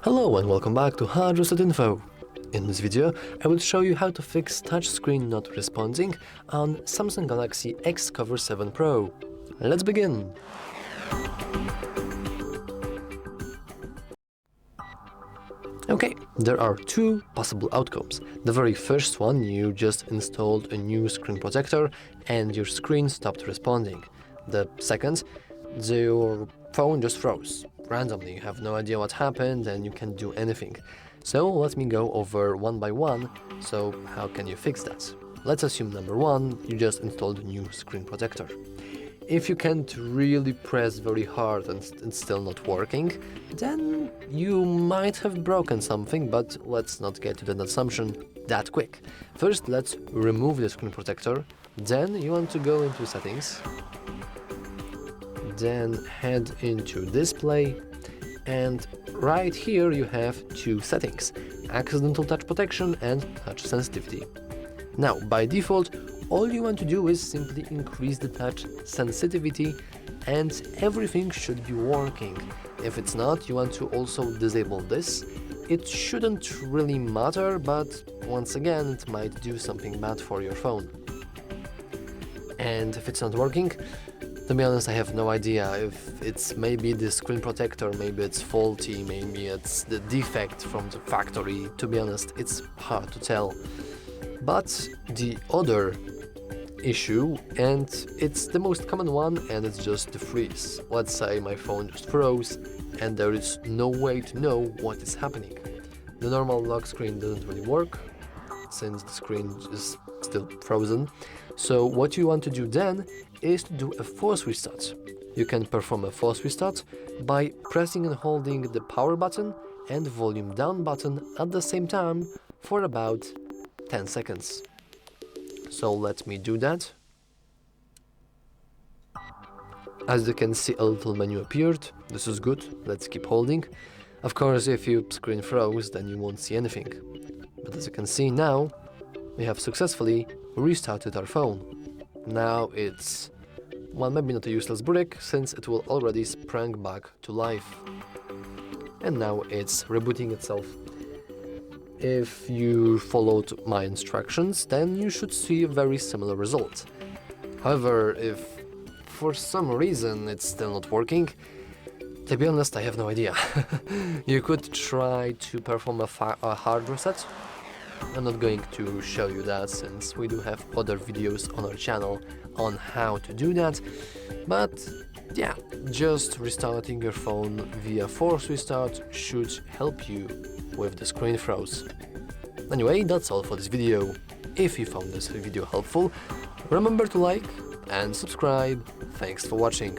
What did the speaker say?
Hello and welcome back to HardReset.Info. In this video, I will show you how to fix touchscreen not responding on Samsung Galaxy XCover7 Pro. Let's begin! Okay, there are two possible outcomes. The very first one, you just installed a new screen protector and your screen stopped responding. The second, your phone just froze. Randomly, you have no idea what happened and you can't do anything. So let me go over one by one. So how can you fix that? Let's assume number one, you just installed a new screen protector. If you can't really press very hard and it's still not working, then you might have broken something, but let's not get to that assumption that quick. First, let's remove the screen protector. Then you want to go into settings. Then head into display, and right here you have two settings: accidental touch protection and touch sensitivity. Now, by default, all you want to do is simply increase the touch sensitivity and everything should be working. If it's not, you want to also disable this. It shouldn't really matter, but once again, it might do something bad for your phone. And if it's not working, to be honest, I have no idea if it's maybe the screen protector, maybe it's faulty, maybe it's the defect from the factory. To be honest, it's hard to tell. But the other issue, and it's the most common one, and it's just the freeze. Let's say my phone just froze and there is no way to know what is happening. The normal lock screen doesn't really work since the screen is still frozen. So what you want to do then is to do a force restart. You can perform a force restart by pressing and holding the power button and volume down button at the same time for about 10 seconds. So let me do that. As you can see, a little menu appeared. This is good. Let's keep holding. Of course, if your screen froze, then you won't see anything. But as you can see now, we have successfully restarted our phone. Now it's, well, maybe not a useless brick, since it will already sprang back to life. And now it's rebooting itself. If you followed my instructions, then you should see a very similar result. However, if for some reason it's still not working, to be honest, I have no idea. You could try to perform a hard reset. I'm not going to show you that since we do have other videos on our channel on how to do that. But yeah, just restarting your phone via force restart should help you with the screen froze. Anyway, that's all for this video. If you found this video helpful, remember to like and subscribe. Thanks for watching.